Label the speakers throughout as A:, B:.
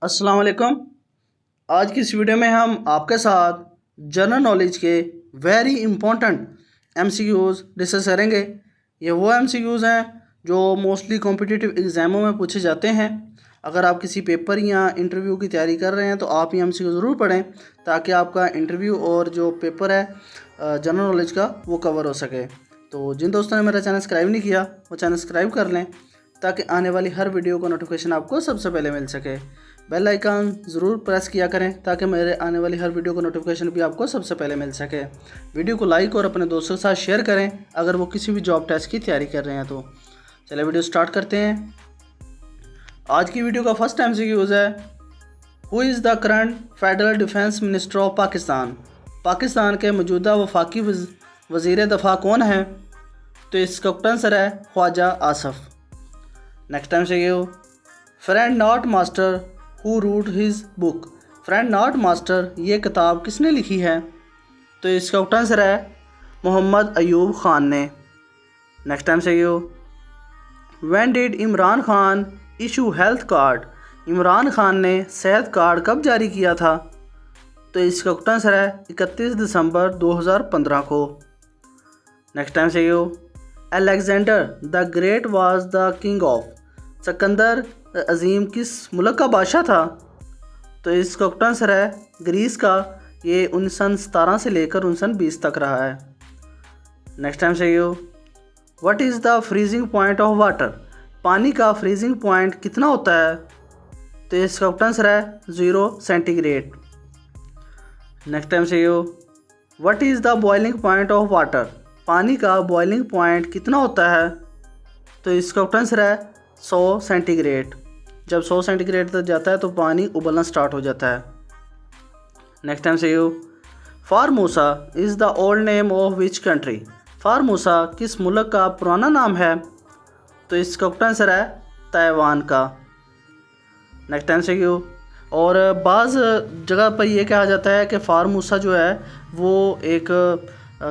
A: अस्सलाम वालेकुम। आज की इस वीडियो में हम आपके साथ जनरल नॉलेज के वेरी इंपॉर्टेंट एमसीक्यूज़ डिस्कस करेंगे। ये वो एमसीक्यूज़ हैं जो मोस्टली कॉम्पिटिटिव एग्ज़ामों में पूछे जाते हैं। अगर आप किसी पेपर या इंटरव्यू की तैयारी कर रहे हैं तो आप ये एमसीक्यू ज़रूर पढ़ें ताकि आपका इंटरव्यू और जो पेपर है जनरल नॉलेज का वो कवर हो सके। तो जिन दोस्तों ने मेरा चैनल सब्सक्राइब नहीं किया वो चैनल सब्सक्राइब कर लें ताकि आने वाली हर वीडियो का नोटिफिकेशन आपको सबसे पहले मिल सके। बेल आइकन ज़रूर प्रेस किया करें ताकि मेरे आने वाली हर वीडियो का नोटिफिकेशन भी आपको सबसे पहले मिल सके। वीडियो को लाइक और अपने दोस्तों के साथ शेयर करें अगर वो किसी भी जॉब टेस्ट की तैयारी कर रहे हैं तो। चलिए वीडियो स्टार्ट करते हैं। आज की वीडियो का फर्स्ट एमसीक्यूज़ है, who is the current federal defence minister of Pakistan. Pakistan के मौजूदा वफाकी वज़ीर दफ़ा कौन है? तो इसका आंसर है Khwaja Asaf. Next MCQ, friend not master who wrote his book. Friend not master ये किताब किसने लिखी है? तो इसका आंसर है मोहम्मद अयूब ख़ान ने। Next MCQ, when did Imran Khan issue health card. Imran Khan ने सेहत कार्ड कब जारी किया था? तो इसका आंसर है 31 दिसंबर 2015 को। Next MCQ, Alexander the great was the king of. Sikandar अज़ीम किस मुल्क का बादशाह था? तो इसका आंसर है ग्रीस का। ये 1917 से लेकर 1920 तक रहा है। Next MCQ, what is the freezing point of water. पानी का फ्रीजिंग पॉइंट कितना होता है? तो इसका आंसर है 0 centigrade. Next MCQ, what is the boiling point of water. पानी का बॉइलिंग पॉइंट कितना होता है? तो इसका आंसर है 100 सेंटीग्रेड। जब 100 सेंटीग्रेड तक जाता है तो पानी उबलना स्टार्ट हो जाता है। Next MCQ, Formosa is the old name of which country. Formosa किस मुल्क का पुराना नाम है? तो इसका आंसर है ताइवान का। नेक्स्ट एमसीक्यू, और बाज़ जगह पर यह कहा जाता है कि फार्मोसा जो है वो एक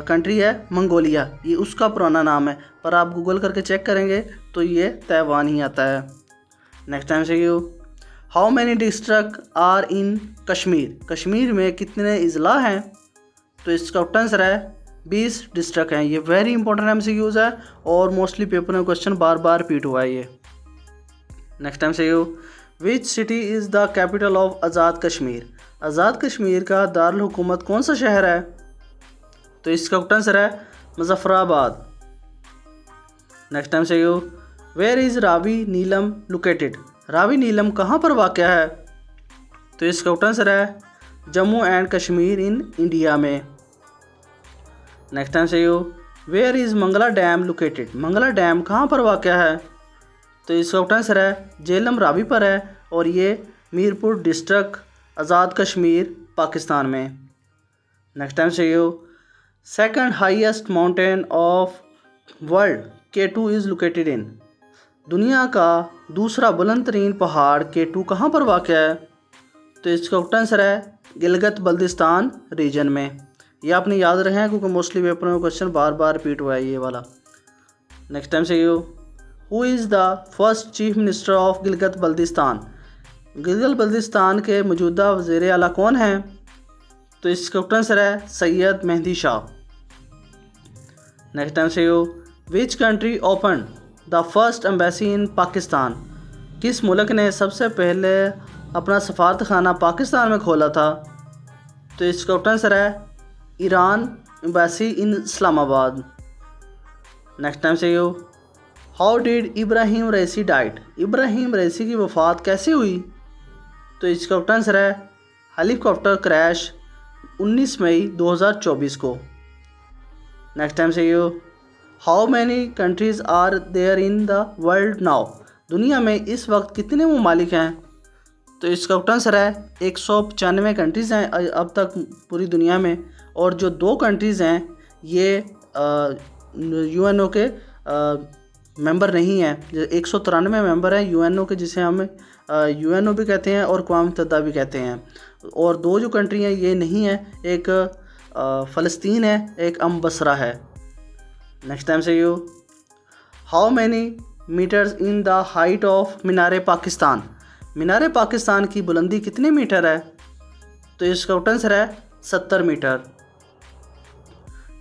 A: कंट्री है मंगोलिया, ये उसका पुराना नाम है, पर आप गूगल करके चेक करेंगे तो ये ताइवान ही आता है। Next MCQ, how many district are in Kashmir. Kashmir में कितने अजला हैं? तो इसका आंसर है 20 डिस्ट्रिक्ट हैं। ये वेरी इंपॉर्टेंट एमसीक्यूज़ है और मोस्टली पेपर में क्वेश्चन बार बार रिपीट हुआ है ये। Next MCQ, which city is the capital of Azad Kashmir. Azad Kashmir का दारुल हुकूमत कौन सा शहर है? तो इसका आंसर है Muzaffarabad. Next MCQ, where is Ravi Neelum located. Ravi Neelum कहाँ पर वाक़ है? तो इसका आंसर है Jammu and Kashmir in India में। Next MCQ, where is Mangla dam located. Mangla dam कहाँ पर वाक़ है? तो इसका आंसर है झेलम रावी पर है और ये मीरपुर डिस्ट्रिक्ट आज़ाद कश्मीर पाकिस्तान में। Next MCQ, second highest mountain of world K2 is located in. दुनिया का दूसरा बुलंद तरीन पहाड़ K2 कहाँ पर वाक़ है? तो इसका आंसर है गिलगित बल्तिस्तान रीजन में। ये आपने याद रखें क्योंकि मोस्टली पेपर में क्वेश्चन बार बार रिपीट हुआ है ये वाला। Next MCQ, who is the first chief minister of Gilgit Baltistan. Gilgit Baltistan के मौजूदा वज़ीर आला कौन हैं? तो इसका आंसर है Syed Mehdi Shah. Next MCQ, which country open the first embassy in Pakistan. किस मुल्क ने सबसे पहले अपना सफारत खाना पाकिस्तान में खोला था? तो इसका आंसर है Iran embassy in Islamabad. Next MCQ, how did Ibrahim Raisi died. Ibrahim Raisi की वफ़ात कैसे हुई? तो इसका आंसर है हेलीकॉप्टर क्रैश 19 मई 2024 को। Next MCQ, how many countries are there in the world now. दुनिया में इस वक्त कितने ममालिक हैं? तो इसका आंसर है 195 कंट्रीज़ हैं अब तक पूरी दुनिया में, और जो 2 कंट्रीज़ हैं ये यूएनओ के मेंबर नहीं हैं। 193 मेंबर हैं यूएनओ के, जिसे हम यूएनओ भी कहते हैं और अक़वाम मुत्तहिदा भी कहते हैं। और 2 जो कंट्री हैं ये नहीं है, एक फ़लस्तीन है, एक बसरा है। नेक्स्ट टाइम से you, how many meters in the height of Minar Pakistan. Minar Pakistan की बुलंदी कितने मीटर है? तो इसका आंसर है 70 मीटर।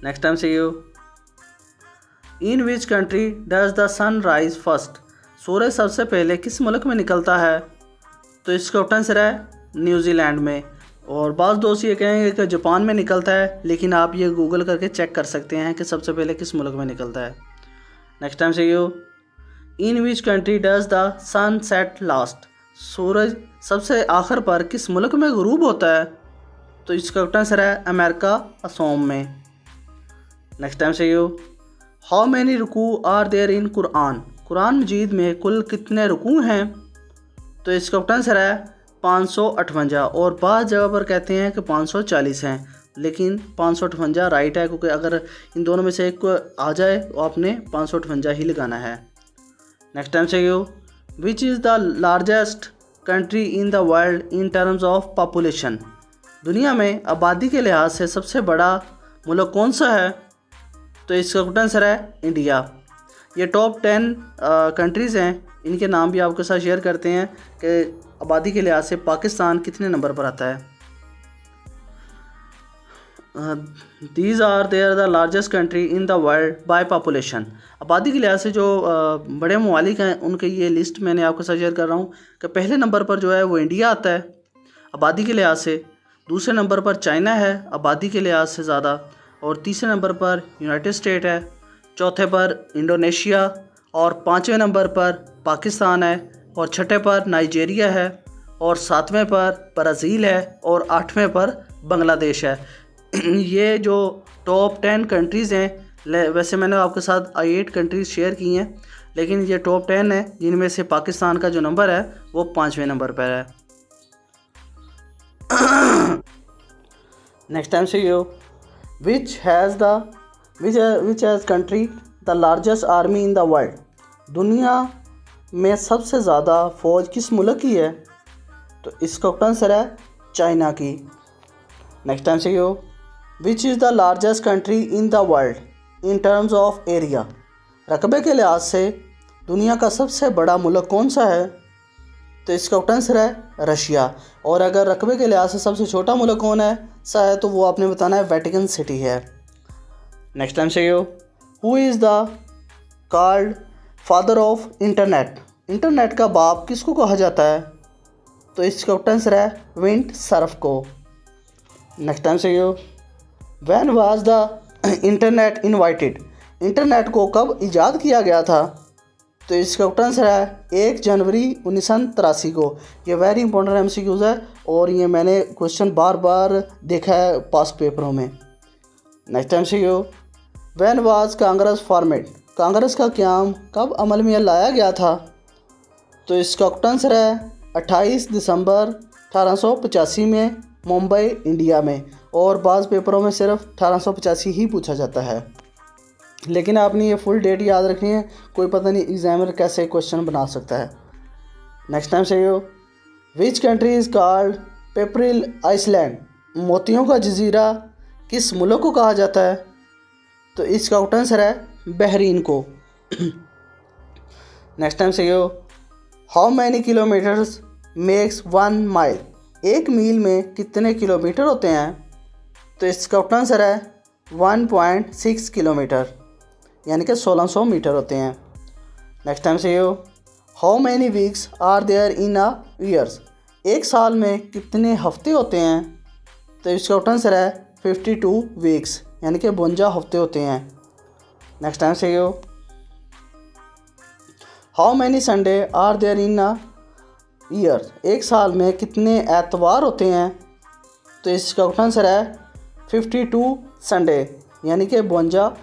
A: नेक्स्ट टाइम से you, in which country does the sun rise first? सूरज सबसे पहले किस मुल्क में निकलता है? तो इसका आंसर है न्यूजीलैंड में। और बाज़ दोस्त ये कहेंगे कि जापान में निकलता है, लेकिन आप ये गूगल करके चेक कर सकते हैं कि सबसे पहले किस मुल्क में निकलता है। नेक्स्ट टाइम से you, in which country does the sun set last? सूरज सबसे आखिर पर किस मुल्क में गुरूब होता है? तो इसका आंसर है अमेरिका, असोम में। नेक्स्ट टाइम से यू, हाउ मैनी रुकू आर देयर इन कुरान? कुरान मजीद में कुल कितने रुकू हैं? तो इसका आंसर है 558। और बाद जगह पर कहते हैं कि 540 हैं, लेकिन 558 राइट है, क्योंकि अगर इन दोनों में से एक को आ जाए तो आपने 558 ही लगाना है। नेक्स्ट टाइम से you, which is the largest country in the world in terms of population? दुनिया में आबादी के लिहाज से सबसे बड़ा मुल्क कौन सा है? तो इसका आंसर है इंडिया। ये टॉप 10 कंट्रीज़ हैं, इनके नाम भी आपके साथ शेयर करते हैं कि आबादी के लिहाज से पाकिस्तान कितने नंबर पर आता है। These are there the largest country in the world by population. आबादी के लिहाज से जो बड़े ममालिक हैं उनके ये लिस्ट मैंने आपके साथ शेयर कर रहा हूँ कि पहले नंबर पर जो है वो इंडिया आता है आबादी के लिहाज से, दूसरे नंबर पर चाइना है आबादी के लिहाज से ज़्यादा, और तीसरे नंबर पर यूनाइटेड स्टेट है, चौथे पर इंडोनेशिया, और पाँचवें नंबर पर पाकिस्तान है, और छठे पर नाइजीरिया है, और सातवें पर ब्राज़ील है, और आठवें पर बांग्लादेश है। ये जो टॉप 10 कंट्रीज़ हैं, वैसे मैंने आपके साथ 8 कंट्रीज़ शेयर की हैं, लेकिन ये टॉप 10 है जिनमें से पाकिस्तान का जो नंबर है वो 5वें नंबर पर है। नेक्स्ट टाइम से you, which has country the largest army in the world? दुनिया में सबसे ज़्यादा फ़ौज किस मुल्क की है? तो इसका आंसर है चाइना की। नेक्स्ट टाइम से you, which is the largest country in the world in terms of area? रकबे के लिहाज से दुनिया का सबसे बड़ा मुल्क कौन सा है? तो इसका आंसर है रशिया। और अगर रकबे के लिहाज से सबसे छोटा मुल्क कौन है सा है, तो वो आपने बताना है वेटिकन सिटी है। नेक्स्ट टाइम से you, who is the called father of internet? Internet का बाप किसको कहा जाता है? तो इसका आंसर है विंड सर्फ को। नेक्स्ट टाइम से you, when was the internet invented? Internet को कब ईजाद किया गया था? तो इसका आंसर है 1 जनवरी 1983 को। ये वेरी इंपॉर्टेंट MCQs है और ये मैंने क्वेश्चन बार बार देखा है पास पेपरों में। नेक्स्ट टाइम से you, when was Congress formed? Congress का क़याम कब अमल में लाया गया था? तो इसका आंसर है 28 दिसंबर 1885 में मुंबई, इंडिया में। और बाज़ पेपरों में सिर्फ 1885 ही पूछा जाता है, लेकिन आपने ये फुल डेट याद रखनी है, कोई पता नहीं एग्जामिनर कैसे क्वेश्चन बना सकता है। नेक्स्ट टाइम से you, which country is called pearl island? मोतियों का जजीरा किस मुल्क को कहा जाता है? तो इसका आंसर है बहरीन को। नेक्स्ट टाइम से you, how many kilometers makes 1 mile? 1 मील में कितने किलोमीटर होते हैं? तो इसका आंसर है 1.6 किलोमीटर, यानी कि 1600 मीटर होते हैं। नेक्स्ट टाइम से you, how many weeks are there in a years? 1 साल में कितने हफ्ते होते हैं? तो इसका आंसर है 52 वीक्स, यानी कि 52 हफ्ते होते हैं। नेक्स्ट टाइम से you, how many Sunday are there in a year? 1 साल में कितने एतवार होते हैं? तो इसका आंसर है 52 संडे, यानी कि 52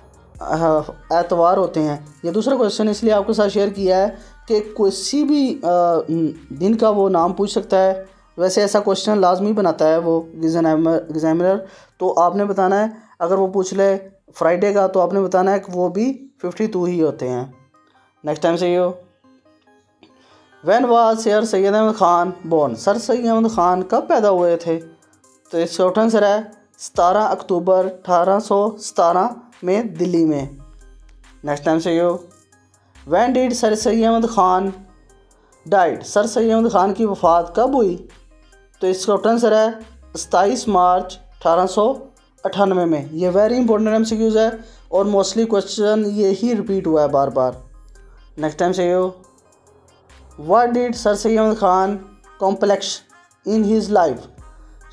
A: एतवार होते हैं। ये दूसरा क्वेश्चन इसलिए आपके साथ शेयर किया है कि किसी भी दिन का वो नाम पूछ सकता है। वैसे ऐसा क्वेश्चन लाजमी बनाता है वो एग्जामिनर, तो आपने बताना है, अगर वो पूछ ले फ्राइडे का तो आपने बताना है कि वो भी 52 ही होते हैं। नेक्स्ट टाइम से you, when was sir Syed Ahmad Khan born? Sir Syed Ahmad Khan कब पैदा हुए थे? तो इसका आंसर है 17 अक्टूबर 1817 में दिल्ली में। नेक्स्ट टाइम से you, when did sir Syed Ahmad Khan died, sir Syed Ahmad Khan की वफ़ात कब हुई? तो इसका आंसर है 27 मार्च 1898 में। ये वेरी इंपॉर्टेंट एमसीक्यूज़ है और मोस्टली क्वेश्चन ये ही रिपीट हुआ है बार बार। नेक्स्ट टाइम से you, what did sir Syed Ahmad Khan complex in his life?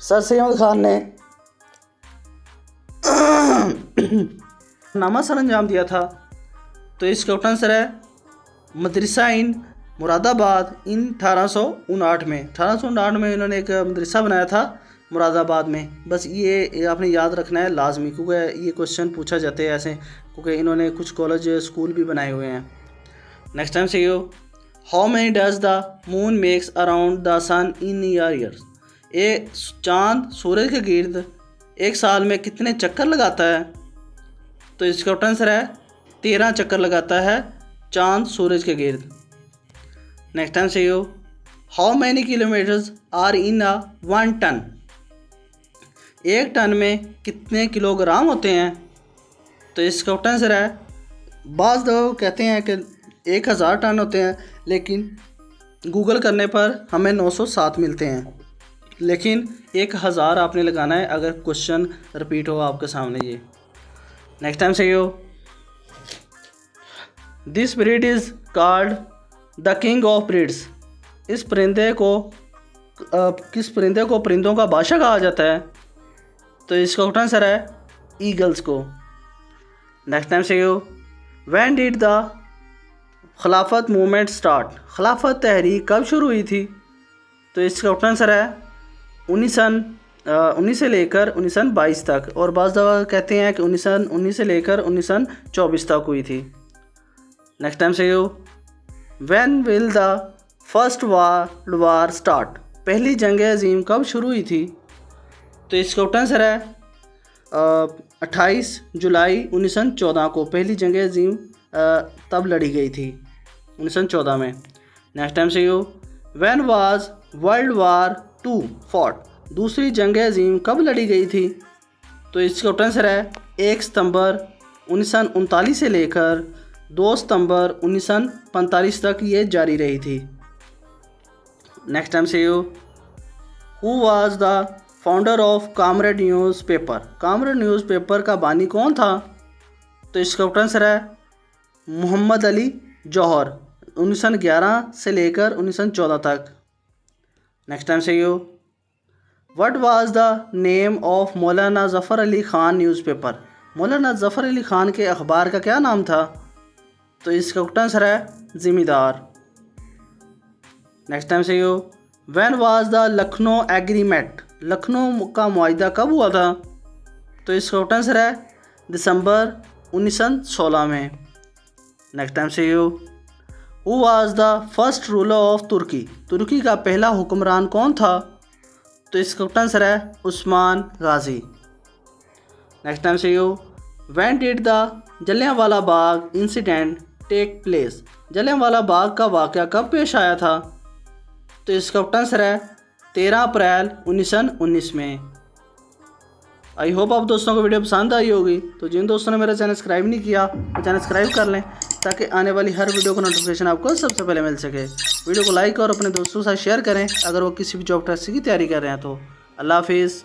A: Sir Syed Ahmad Khan ने नामा सर अंजाम दिया था। तो इसका आंसर है मदरसा इन मुरादाबाद इन 1859 में। 1859 में इन्होंने एक मदरसा बनाया था मुरादाबाद में। बस ये आपने याद रखना है लाजमी, क्योंकि ये क्वेश्चन पूछा जाते हैं ऐसे, क्योंकि इन्होंने कुछ कॉलेज स्कूल भी बनाए हुए हैं। नेक्स्ट टाइम से you, how many does the moon makes around the sun in years? ये चाँद सूरज के गिर्द एक साल में कितने चक्कर लगाता है? तो इसका आंसर है 13 चक्कर लगाता है चाँद सूरज के गिर्द। नेक्स्ट टाइम से you, how many kilometers are in a 1 ton? 1 ton में कितने किलोग्राम होते हैं? तो इसका आंसर है, बाज़ लोग कहते हैं कि 1000 टन होते हैं, लेकिन गूगल करने पर हमें 907 मिलते हैं। लेकिन 1000 आपने लगाना है अगर क्वेश्चन रिपीट हो आपके सामने ये। नेक्स्ट टाइम से you, this bird is called the king of birds. इस परिंदे को किस परिंदे को परिंदों का बादशाह कहा जाता है? तो इसका आंसर है ईगल्स को। नेक्स्ट टाइम से यो, व्हेन डिड द खिलाफत मूवमेंट स्टार्ट? खिलाफत तहरीक कब शुरू हुई थी? तो इसका आंसर है 19 से लेकर 1922 तक, और बाज़ दफ़ा कहते हैं कि 1919 से लेकर 1924 तक हुई थी। नेक्स्ट टाइम से you, when will the first world war start? पहली जंग अज़ीम कब शुरू हुई थी? तो इसका आंसर है 28 जुलाई 1914 को पहली जंग अज़ीम तब लड़ी गई थी 1914 में। नेक्स्ट टाइम से you, when was world war 2 fought? दूसरी जंग अज़ीम कब लड़ी गई थी? तो इसका आंसर है 1 सितंबर 1939 से लेकर 2 सितंबर 1945 तक ये जारी रही थी। नेक्स्ट टाइम से you, who was the founder of comrade newspaper? Comrade newspaper का बानी कौन था? तो इसका आंसर है मोहम्मद अली जौहर, 1911 से लेकर 1914 तक। नेक्स्ट टाइम से you, what was the name of Maulana Zafar Ali Khan newspaper? मौलाना ज़फ़र अली ख़ान के अखबार का क्या नाम था? तो इसका आंसर है ज़िम्मेदार। नेक्स्ट टाइम से you, when was the Lucknow agreement? Lucknow का मुआहिदा कब हुआ था? तो इसका आंसर है दिसंबर 1916 में। नेक्स्ट टाइम से you, who was the first ruler of Turkey? तुर्की का पहला हुक्मरान कौन था? तो इसका आंसर है उस्मान गाजी। नेक्स्ट टाइम से you, when did the Jallianwala Bagh incident take place? Jallianwala Bagh का वाक़या कब पेश आया था? तो इसका आंसर है 13 अप्रैल 1919 में। आई होप आप दोस्तों को वीडियो पसंद आई होगी। तो जिन दोस्तों ने मेरा चैनल सब्सक्राइब नहीं किया वो चैनल सब्सक्राइब कर लें, ताकि आने वाली हर वीडियो का नोटिफिकेशन आपको सबसे पहले मिल सके। वीडियो को लाइक और अपने दोस्तों के साथ शेयर करें अगर वो किसी भी जॉब टेस्ट की तैयारी कर रहे हैं तो। अल्लाह हाफिज़।